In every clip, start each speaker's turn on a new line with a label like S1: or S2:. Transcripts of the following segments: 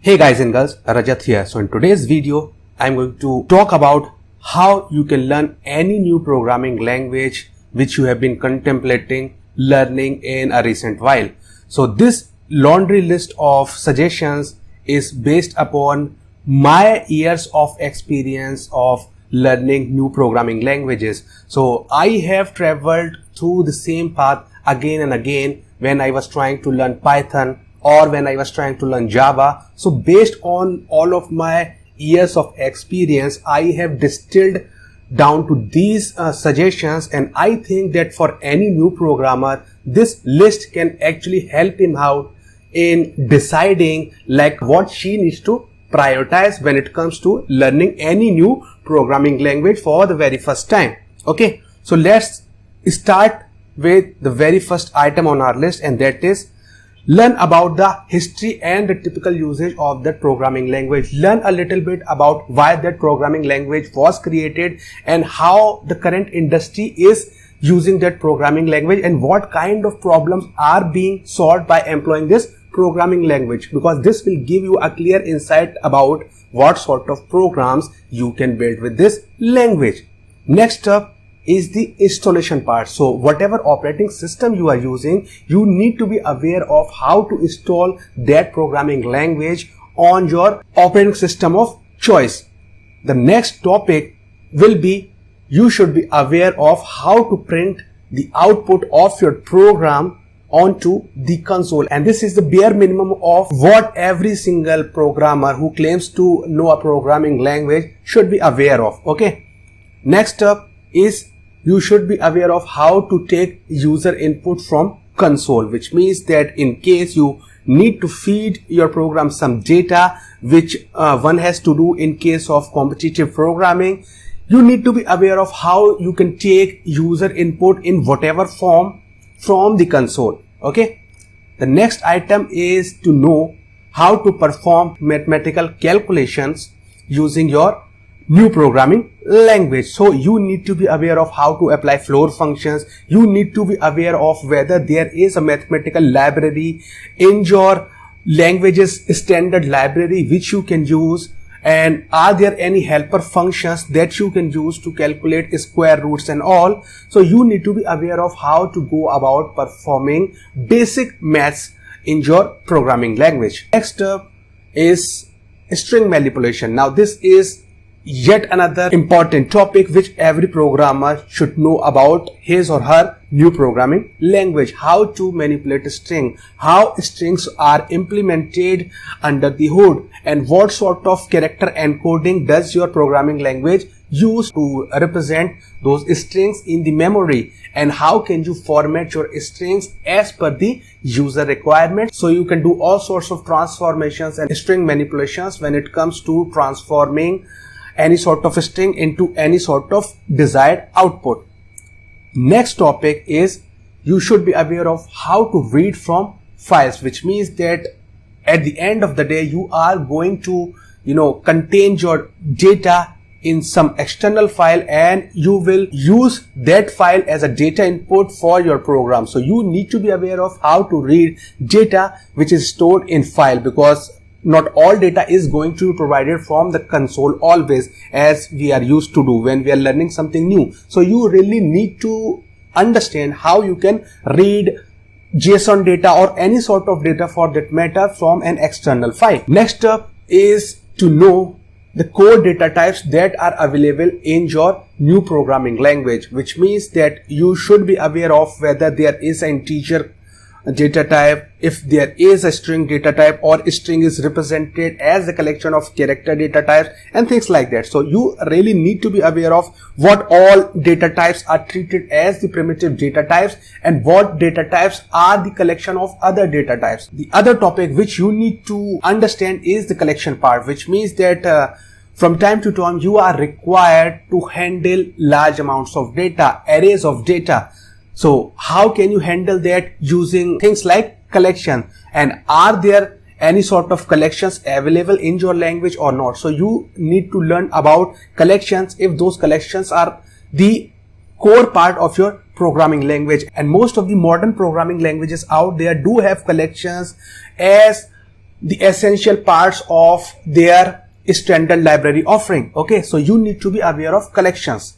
S1: Hey guys and girls, Rajat here. So in today's video, I'm going to talk about how you can learn any new programming language which you have been contemplating learning in a recent while. So this laundry list of suggestions is based upon my years of experience of learning new programming languages. So I have traveled through the same path again and again when I was trying to learn Python or when I was trying to learn Java. So based on all of my years of experience, I have distilled down to these suggestions, and I think that for any new programmer, this list can actually help him out in deciding like what she needs to prioritize when it comes to learning any new programming language for the very first time. Okay, so let's start with the very first item on our list, and that is learn about the history and the typical usage of that programming language. Learn a little bit about why that programming language was created and how the current industry is using that programming language and what kind of problems are being solved by employing this programming language, because this will give you a clear insight about what sort of programs you can build with this language. Next up is the installation part. So whatever operating system you are using, you need to be aware of how to install that programming language on your operating system of choice. The next topic will be you should be aware of how to print the output of your program onto the console, and this is the bare minimum of what every single programmer who claims to know a programming language should be aware of. Okay, next up is you should be aware of how to take user input from console, which means that in case you need to feed your program some data, which one has to do in case of competitive programming, you need to be aware of how you can take user input in whatever form from the console. Okay, the next item is to know how to perform mathematical calculations using your new programming language. So you need to be aware of how to apply floor functions. You need to be aware of whether there is a mathematical library in your language's standard library which you can use, and are there any helper functions that you can use to calculate square roots and all. So you need to be aware of how to go about performing basic maths in your programming language. Next up is string manipulation. Now this is yet another important topic which every programmer should know about his or her new programming language. How to manipulate a string, how strings are implemented under the hood, and what sort of character encoding does your programming language use to represent those strings in the memory, and how can you format your strings as per the user requirements. So you can do all sorts of transformations and string manipulations when it comes to transforming any sort of string into any sort of desired output. Next topic is you should be aware of how to read from files, which means that at the end of the day you are going to contain your data in some external file, and you will use that file as a data input for your program. So you need to be aware of how to read data which is stored in file, because not all data is going to be provided from the console always, as we are used to do when we are learning something new. So you really need to understand how you can read JSON data or any sort of data for that matter from an external file. Next up is to know the core data types that are available in your new programming language, which means that you should be aware of whether there is an integer data type, if there is a string data type, or a string is represented as a collection of character data types and things like that. So you really need to be aware of what all data types are treated as the primitive data types and what data types are the collection of other data types. The other topic which you need to understand is the collection part, which means that from time to time you are required to handle large amounts of data, arrays of data. So how can you handle that using things like collection, and are there any sort of collections available in your language or not? So you need to learn about collections if those collections are the core part of your programming language, and most of the modern programming languages out there do have collections as the essential parts of their standard library offering. Okay, so you need to be aware of collections.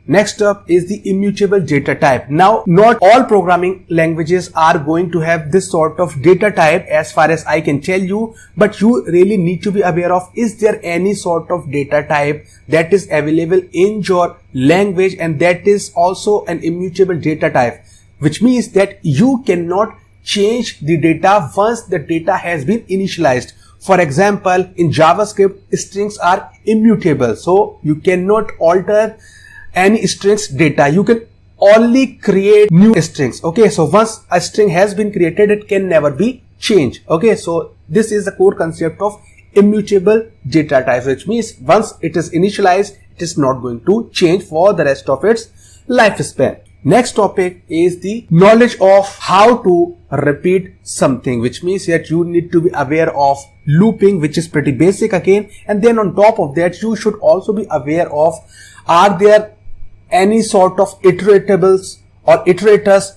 S1: Next up is the immutable data type. Now, not all programming languages are going to have this sort of data type as far as I can tell you, but you really need to be aware of, is there any sort of data type that is available in your language and that is also an immutable data type, which means that you cannot change the data once the data has been initialized. For example, in JavaScript, strings are immutable, so you cannot alter any strings data. You can only create new strings. Okay, so once a string has been created, it can never be changed. Okay, so this is the core concept of immutable data type, which means once it is initialized, it is not going to change for the rest of its lifespan. Next topic is the knowledge of how to repeat something, which means that you need to be aware of looping, which is pretty basic again, and then on top of that you should also be aware of, are there any sort of iteratables or iterators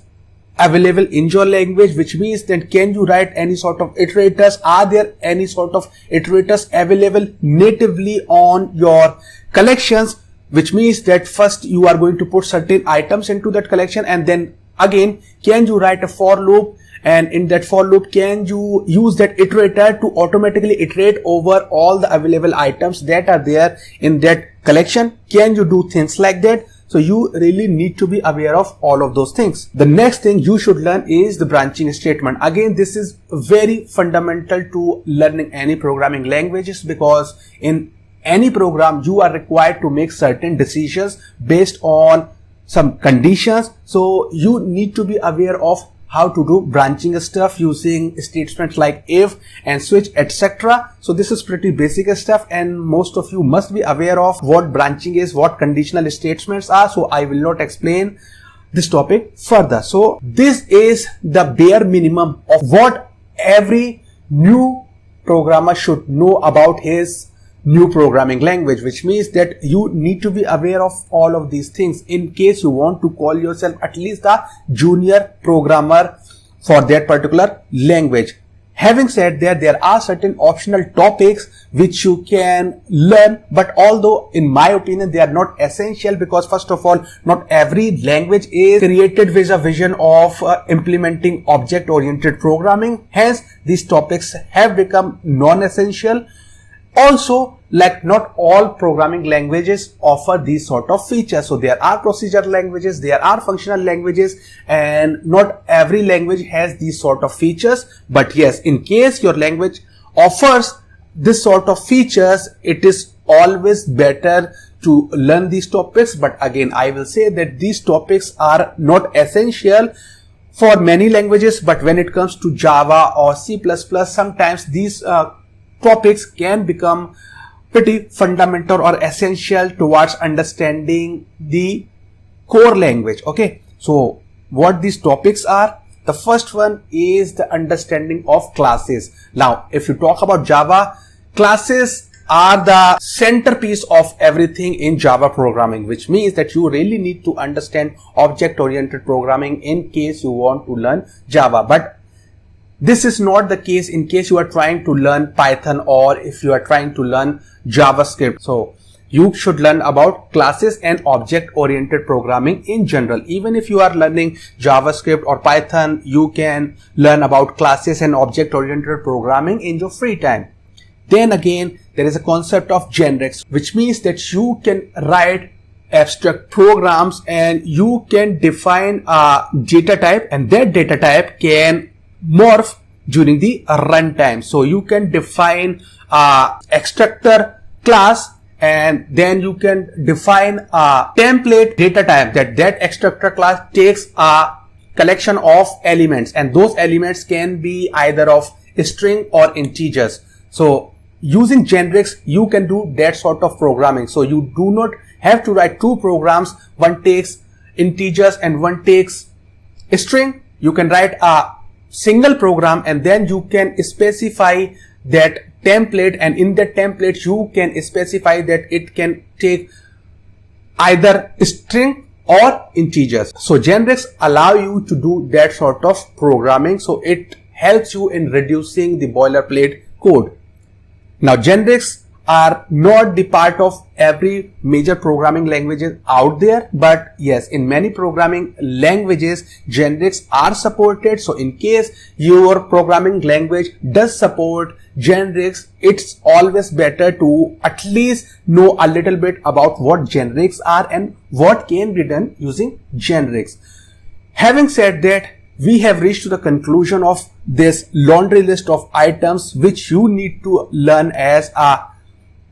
S1: available in your language, which means that can you write any sort of iterators? Are there any sort of iterators available natively on your collections, which means that first you are going to put certain items into that collection and then again can you write a for loop, and in that for loop can you use that iterator to automatically iterate over all the available items that are there in that collection? Can you do things like that? So you really need to be aware of all of those things. The next thing you should learn is the branching statement. Again, this is very fundamental to learning any programming languages, because in any program you are required to make certain decisions based on some conditions. So you need to be aware of how to do branching stuff using statements like if and switch, etc. So this is pretty basic stuff and most of you must be aware of what branching is, what conditional statements are. So I will not explain this topic further. So this is the bare minimum of what every new programmer should know about his new programming language, which means that you need to be aware of all of these things in case you want to call yourself at least a junior programmer for that particular language. Having said that, there are certain optional topics which you can learn, but although in my opinion they are not essential, because first of all, not every language is created with a vision of implementing object-oriented programming. Hence, these topics have become non-essential. Also, like not all programming languages offer these sort of features. So there are procedure languages, there are functional languages, and not every language has these sort of features. But yes, in case your language offers this sort of features, it is always better to learn these topics. But again, I will say that these topics are not essential for many languages, but when it comes to Java or C++, sometimes these topics can become pretty fundamental or essential towards understanding the core language. Okay, so what these topics are? The first one is the understanding of classes. Now, if you talk about Java, classes are the centerpiece of everything in Java programming, which means that you really need to understand object-oriented programming in case you want to learn Java. But this is not the case in case you are trying to learn Python or if you are trying to learn JavaScript. So you should learn about classes and object-oriented programming in general. Even if you are learning JavaScript or Python, you can learn about classes and object-oriented programming in your free time. Then again, there is a concept of generics, which means that you can write abstract programs and you can define a data type, and that data type can morph during the runtime. So you can define a extractor class and then you can define a template data type that extractor class takes a collection of elements, and those elements can be either of string or integers. So using generics, you can do that sort of programming. So you do not have to write two programs, one takes integers and one takes a string. You can write a single program and then you can specify that template, and in that template you can specify that it can take either string or integers. So generics allow you to do that sort of programming. So it helps you in reducing the boilerplate code. Now, generics are not the part of every major programming languages out there, but yes, in many programming languages, generics are supported. So in case your programming language does support generics, it's always better to at least know a little bit about what generics are and what can be done using generics. Having said that, we have reached to the conclusion of this laundry list of items which you need to learn as a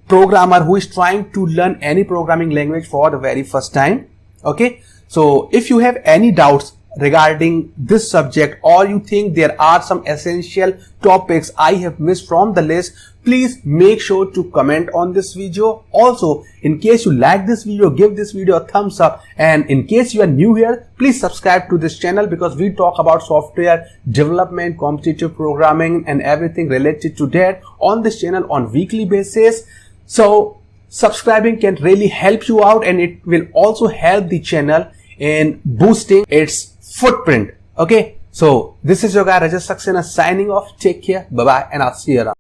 S1: programmer who is trying to learn any programming language for the very first time. Okay, so if you have any doubts regarding this subject, or you think there are some essential topics I have missed from the list, please make sure to comment on this video. Also, in case you like this video, give this video a thumbs up, and in case you are new here, please subscribe to this channel, because we talk about software development, competitive programming and everything related to that on this channel on weekly basis. So subscribing can really help you out, and it will also help the channel in boosting its footprint. Okay, so this is your guy Rajesh Saxena signing off. Take care, bye bye, and I'll see you around.